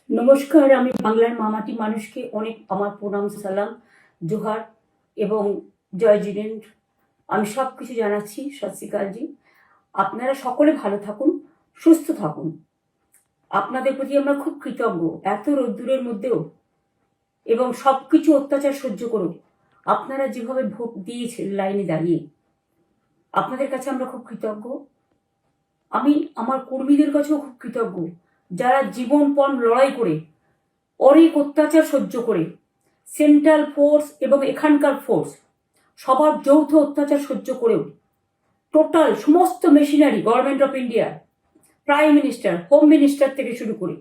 নমস্কার, আমি বাংলার মামাটি মানুষকে অনেক আমার প্রণাম, সালাম, জোহার এবং জয় জিনেন্দ্র। আমি সব কিছু জানাচ্ছি। সত শ্রী আকাল জি। আপনারা সকলে ভালো থাকুন, সুস্থ থাকুন। আপনাদের প্রতি আমরা খুব কৃতজ্ঞ। এত রোদ্দুরের মধ্যেও এবং সব কিছু অত্যাচার সহ্য করুন আপনারা যেভাবে ভোট দিয়েছেন লাইনে দাঁড়িয়ে, আপনাদের কাছে আমরা খুব কৃতজ্ঞ। আমি আমার কর্মীদের কাছেও খুব কৃতজ্ঞ, যারা জীবনপণ লড়াই করে অনেক অত্যাচার সহ্য করে সেন্ট্রাল ফোর্স এবং এখানকার ফোর্স সবার যৌথ অত্যাচার সহ্য করেও টোটাল সমস্ত machinery government of India, prime minister, home minister থেকে শুরু করে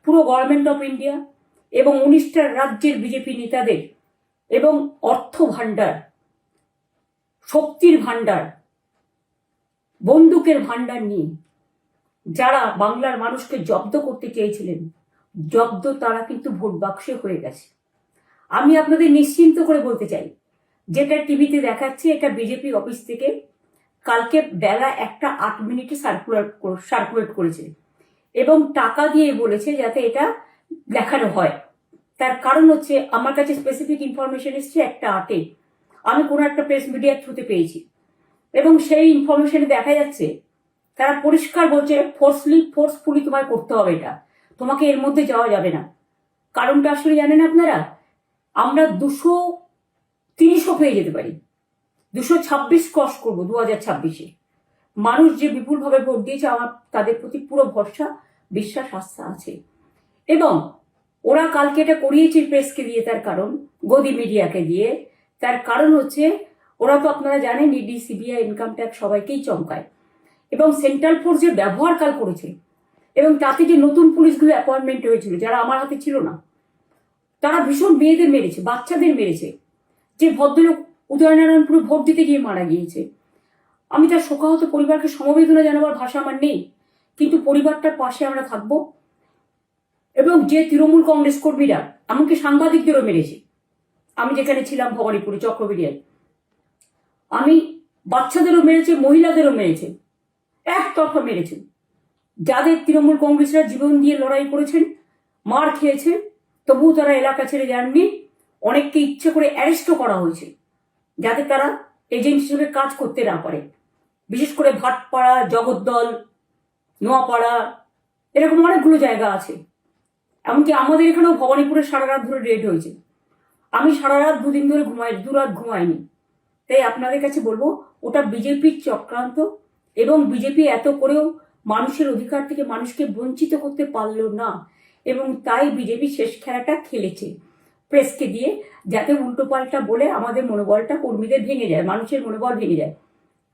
পুরো গভর্নমেন্ট অফ ইন্ডিয়া এবং 19টা রাজ্যের বিজেপি নেতাদের এবং অর্থ ভাণ্ডার, শক্তির ভাণ্ডার, বন্দুকের ভাণ্ডার নিয়ে যারা বাংলার মানুষকে জব্দ করতে চেয়েছিলেন, জব্দ তারা কিন্তু ভোট বাক্সে হয়ে গেছে। আমি আপনাদের নিশ্চিন্ত করে বলতে চাই, যেটা টিভিতে দেখাচ্ছে এটা বিজেপি অফিস থেকে কালকে বেলা 1:08 সার্কুলেট করেছে এবং টাকা দিয়ে বলেছে যাতে এটা দেখানো হয়। তার কারণ হচ্ছে আমার কাছে স্পেসিফিক ইনফরমেশন এসছে 1:08 আমি কোনো একটা প্রেস মিডিয়ার থ্রুতে পেয়েছি এবং সেই ইনফরমেশনে দেখা যাচ্ছে তারা পরিষ্কার বলছে ফোর্সফুলি তোমায় করতে হবে, এটা তোমাকে এর মধ্যে যাওয়া যাবে না। কারণটা আসলে জানেন আপনারা, আমরা 230ও পেয়ে যেতে পারি, 226 ক্রস করবো 2026-এ। মানুষ যে বিপুলভাবে ভোট দিয়েছে, আমার তাদের প্রতি পুরো ভরসা, বিশ্বাস, আস্থা আছে। এবং ওরা কালকে এটা করিয়েছে প্রেসকে দিয়ে, তার কারণ গদি মিডিয়াকে দিয়ে, তার কারণ হচ্ছে ওরা তো আপনারা জানেন ইডি, সিবিআই, ইনকাম ট্যাক্স সবাইকেই চমকায় এবং সেন্ট্রাল ফোর্স যে ব্যবহার কাল করেছে এবং তাতে যে নতুন পুলিশগুলো অ্যাপয়েন্টমেন্ট হয়েছিল যারা আমার হাতে ছিল না, তারা ভীষণ মেয়েদের মেরেছে, বাচ্চাদের মেরেছে। যে ভদ্রলোক উদয়নারায়ণপুরে ভোট দিতে গিয়ে মারা গিয়েছে, আমি তার শোকাহত পরিবারকে সমবেদনা জানাবার ভাষা আমার নেই, কিন্তু পরিবারটার পাশে আমরা থাকবো। এবং যে তৃণমূল কংগ্রেস কর্মীরা এমনকি সাংবাদিকদেরও মেরেছে, আমি যেখানে ছিলাম ভবানীপুরে চক্রবিরিয়ায়, আমি বাচ্চাদেরও মেরেছে, মহিলাদেরও মেরেছে, একতরফা মেরেছে। যাদের তৃণমূল কংগ্রেসরা জীবন দিয়ে লড়াই করেছেন, মার খেয়েছেন, তবুও তারা এলাকা ছেড়ে যাননি। অনেককে ইচ্ছে করে অ্যারেস্টও করা হয়েছে যাতে তারা এজেন্ট হিসেবে কাজ করতে না পারে। বিশেষ করে ভাটপাড়া, জগদ্দল, নোয়াপাড়া, এরকম অনেকগুলো জায়গা আছে। এমনকি আমাদের এখানেও ভবানীপুরে সারা রাত ধরে রেড হয়েছে। আমি সারা রাত 2 দিন ধরে দুরাত ঘুমাইনি। তাই আপনাদের কাছে বলবো, ওটা বিজেপির চক্রান্ত এবং বিজেপি এত করেও মানুষের অধিকার থেকে মানুষকে বঞ্চিত করতে পারলো না এবং তাই বিজেপি শেষ খেলাটা খেলেছে প্রেসকে দিয়ে, যাতে উল্টোপাল্টা বলে আমাদের মনোবলটা, কর্মীদের ভেঙে যায়, মানুষের মনোবল ভেঙে যায়।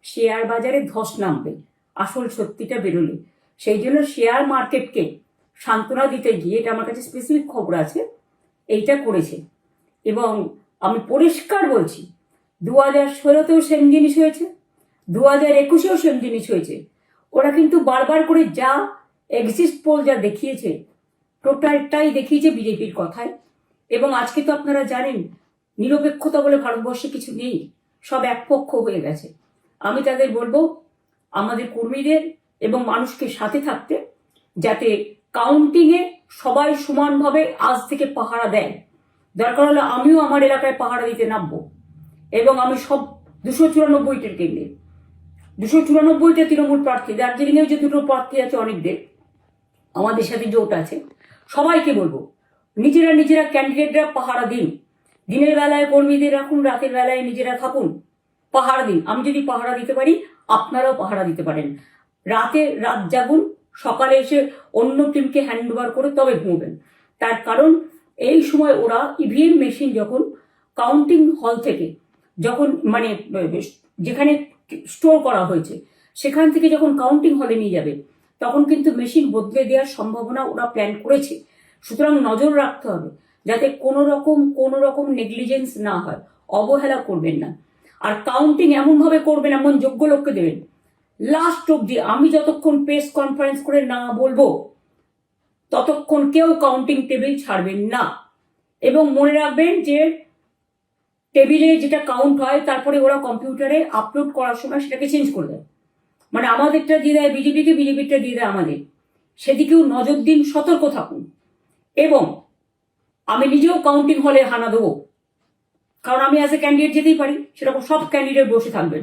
শেয়ার বাজারে ধস নামবে আসল সত্যিটা বেরোলে। সেই জন্য শেয়ার মার্কেটকে সান্ত্বনা দিতে গিয়ে, এটা আমার কাছে স্পেসিফিক খবর আছে, এইটা করেছে। এবং আমি পরিষ্কার বলছি, 2016তেও সেম জিনিস হয়েছে, 2021এও সেম জিনিস হয়েছে। ওরা কিন্তু বারবার করে যা এক্সিস্ট পোল যা দেখিয়েছে, টোটালটাই দেখিয়েছে বিজেপির কথায়। এবং আজকে তো আপনারা জানেন নিরপেক্ষতা বলে ভারতবর্ষে কিছু নেই, সব একপক্ষ হয়ে গেছে। আমি তাদের বলবো আমাদের কর্মীদের এবং মানুষকে সাথে থাকতে, যাতে কাউন্টিংয়ে সবাই সমানভাবে আজ থেকে পাহারা দেয়। দরকার হলে আমিও আমার এলাকায় পাহারা দিতে নামবো এবং আমি সব 294টের কেন্দ্রে, 294টা তৃণমূল প্রার্থী, দার্জিলিংয়েও যে 2টো প্রার্থী আছে অনেকদের, আমাদের সাথে জোট আছে, সবাইকে বলবো নিজেরা ক্যান্ডিডেটরা পাহারা দিন। দিনের বেলায় কর্মীদের রাখুন, রাতের বেলায় নিজেরা থাকুন, পাহারা দিন। আমি যদি পাহারা দিতে পারি, আপনারাও পাহারা দিতে পারেন। রাত জাগুন, সকালে এসে অন্য টিমকে হ্যান্ড ওভার করে তবে ঘুমবেন। তার কারণ এই সময় ওরা ইভিএম মেশিন যখন কাউন্টিং হল থেকে, যখন মানে যেখানে স্টোর করা হয়েছে সেখান থেকে যখন কাউন্টিং হলে নিয়ে যাবে, তখন কিন্তু মেশিন বদলে দেওয়ার সম্ভাবনা ওরা প্ল্যান করেছে। সুতরাং নজর রাখতে হবে যাতে কোনো রকম নেগলিজেন্স না হয়, অবহেলা করবেন না। আর কাউন্টিং এমনভাবে করবেন, এমন যোগ্য লোককে দেবেন লাস্ট অব্দি। আমি যতক্ষণ প্রেস কনফারেন্স করে না বলবো ততক্ষণ কেউ কাউন্টিং টেবিল ছাড়বেন না। এবং মনে রাখবেন যে টেবিলে যেটা কাউন্ট হয় তারপরে ওরা কম্পিউটারে আপলোড করার সময় সেটাকে চেঞ্জ করে দেয়, মানে আমাদেরটা দিয়ে দেয় বিজেপিকে, বিজেপিটা দিয়ে দেয় আমাদের। সেদিকেও নজর দিন, সতর্ক থাকুন। এবং আমি নিজেও কাউন্টিং হলে হানা দেবো, কারণ আমি অ্যাজ এ ক্যান্ডিডেট যেতেই পারি, সেরকম সব ক্যান্ডিডেট বসে থাকবেন।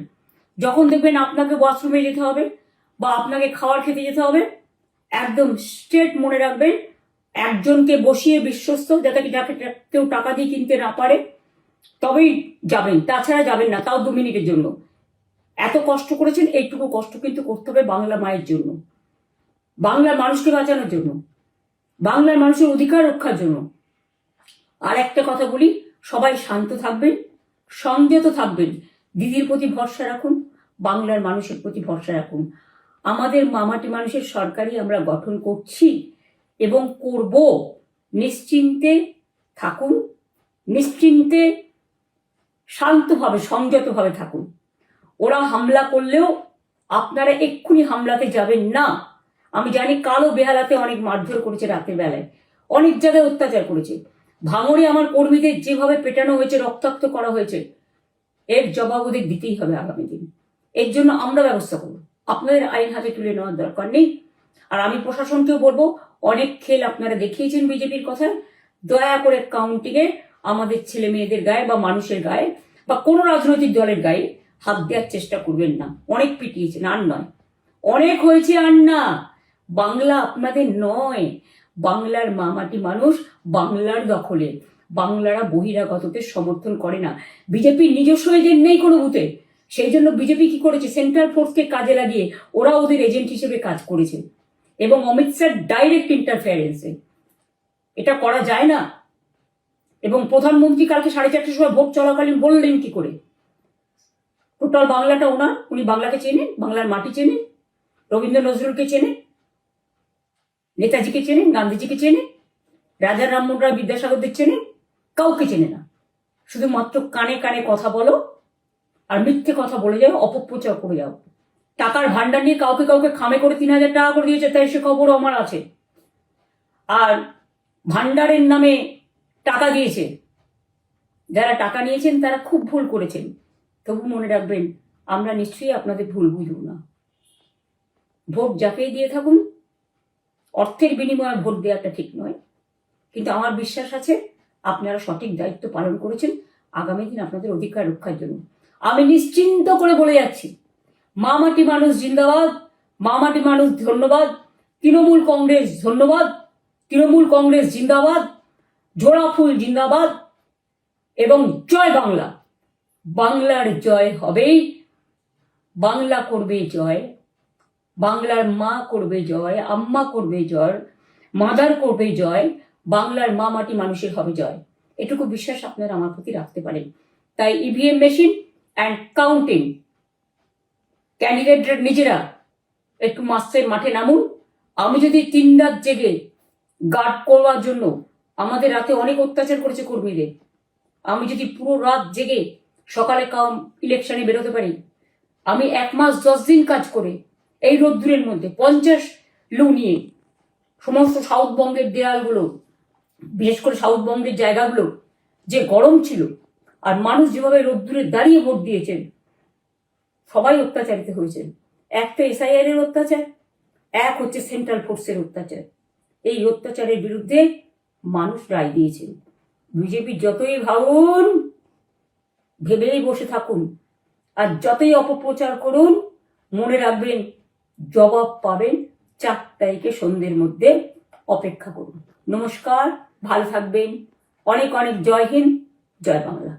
যখন দেখবেন আপনাকে ওয়াশরুমে যেতে হবে বা আপনাকে খাবার খেতে যেতে হবে, একদম স্ট্রেট মনে রাখবেন, একজনকে বসিয়ে বিশ্বস্ত, যাতে যাকে কেউ টাকা দিয়ে কিনতে না পারে, তবেই যাবেন, তাছাড়া যাবেন না, তাও 2 মিনিটের জন্য। এত কষ্ট করেছেন, এইটুকু কষ্ট কিন্তু করতে হবে বাংলা মায়ের জন্য, বাংলার মানুষকে বাঁচানোর জন্য, বাংলার মানুষের অধিকার রক্ষার জন্য। আর একটা কথা বলি, সবাই শান্ত থাকবেন, সংযত থাকবেন, দিদির প্রতি ভরসা রাখুন, বাংলার মানুষের প্রতি ভরসা রাখুন। আমাদের মামাটি মানুষের সরকারই আমরা গঠন করছি এবং করব। নিশ্চিন্তে থাকুন, নিশ্চিন্তে শান্তভাবে সংযতভাবে থাকুন। ওরা হামলা করলেও আপনারা এক্ষুনি হামলাতে যাবেন না। আমি জানি কালো বেহালাতে অনেক মারধর করেছে, রাতের বেলায় অনেক জায়গায় অত্যাচার করেছে। ভাঙড়ে আমার কর্মীদের যেভাবে পেটানো হয়েছে, রক্তাক্ত করা হয়েছে, এর জবাব ওদের দিতেই হবে আগামী দিন। এর জন্য আমরা ব্যবস্থা করব, আপনাদের আইন হাতে তুলে নেওয়ার দরকার নেই। আর আমি প্রশাসনকেও বলবো, অনেক খেল আপনারা দেখিয়েছেন বিজেপির কথায়, দয়া করে কাউন্টিংয়ে আমাদের ছেলে মেয়েদের গায়ে বা মানুষের গায়ে বা কোনো রাজনৈতিক দলের গায়ে হাত দেওয়ার চেষ্টা করবেন না। অনেক পিটিয়েছেন, আর নয়, অনেক হয়েছে, আর না। বাংলা আপনাদের নয়, বাংলার মামাটি মানুষ বাংলার দখলে। বাংলারা বহিরাগতকে সমর্থন করে না, বিজেপির নিজস্ব এজেন্ট নেই কোনো বুথে। সেই জন্য বিজেপি কি করেছে, সেন্ট্রাল ফোর্সকে কাজে লাগিয়ে ওরা ওদের এজেন্ট হিসেবে কাজ করেছে, এবং অমিত শাহ ডাইরেক্ট ইন্টারফেয়ারেন্সে। এটা করা যায় না। এবং প্রধানমন্ত্রী কালকে 4:30টার সময় ভোট চলাকালীন বললেন কি করে, টোটাল বাংলাটা ওনার, উনি বাংলাকে চেনেন, বাংলার মাটি চেনেন, রবীন্দ্র নজরুলকে চেনেন, নেতাজিকে চেনেন, গান্ধীজিকে চেনেন, রাজা রামমোহন রায়, বিদ্যাসাগরদের চেনেন, কাউকে চেনে না। শুধুমাত্র কানে কানে কথা বলো আর মিথ্যে কথা বলে যাও, অপপ্রচার করে যাও। টাকার ভান্ডার নিয়ে কাউকে কাউকে খামে করে 3,000 টাকা করে দিয়েছে, তাই সে খবরও আমার আছে। আর ভান্ডারের নামে টাকা দিয়েছে, যারা টাকা নিয়েছেন তারা খুব ভুল করেছেন। তবু মনে রাখবেন, আমরা নিশ্চয়ই আপনাদের ভুল বুঝব না। ভোট যাকেই দিয়ে থাকুন, অর্থের বিনিময়ে ভোট দেওয়াটা ঠিক নয়, কিন্তু আমার বিশ্বাস আছে আপনারা সঠিক দায়িত্ব পালন করেছেন আগামী দিন আপনাদের অধিকার রক্ষার জন্য। আমি নিশ্চিন্ত করে বলে যাচ্ছি, মামাটি মানুষ জিন্দাবাদ, মামাটি মানুষ ধন্যবাদ, তৃণমূল কংগ্রেস ধন্যবাদ, তৃণমূল কংগ্রেস জিন্দাবাদ, ঝোড়াফুল জিন্দাবাদ, এবং জয় বাংলা। বাংলার জয় হবেই, বাংলা করবে জয়, বাংলার মা করবে জয়, আম্মা করবে জয়, মাদার করবে জয়, বাংলার মা মাটি মানুষের হবে জয়। এটুকু বিশ্বাস আপনারা আমার প্রতি রাখতে পারেন। তাই ইভিএম মেশিন অ্যান্ড কাউন্টিং, ক্যান্ডিডেটরা নিজেরা একটু মাঠে নামুন। আমি যদি 3 রাত জেগে গার্ড করবার জন্য, আমাদের রাতে অনেক অত্যাচার করেছে কর্মীদের, আমি যদি পুরো রাত জেগে সকালে ইলেকশনে বেরোতে পারি, আমি 1 মাস 10 দিন কাজ করে এই রোদ্দুরের মধ্যে 50 লু নিয়ে সমস্ত সাউথবঙ্গের দেয়ালগুলো, বিশেষ করে সাউথবঙ্গের জায়গাগুলো যে গরম ছিল, আর মানুষ যেভাবে রোদ্দুরে দাঁড়িয়ে ভোট দিয়েছেন, সবাই অত্যাচারিত হয়েছেন। এক তো এসআইআর এর অত্যাচার, এক হচ্ছে সেন্ট্রাল ফোর্সের অত্যাচার। এই অত্যাচারের বিরুদ্ধে মানুষ রায় দিয়েছেন। বিজেপি যতই ভাবুন, ভেবেই বসে থাকুন, আর যতই অপপ্রচার করুন, মনে রাখবেন জবাব পাবেন 4 তারিখে সন্ধ্যের মধ্যে। অপেক্ষা করুন। নমস্কার, ভালো থাকবেন। অনেক অনেক জয় হিন্দ, জয় বাংলা।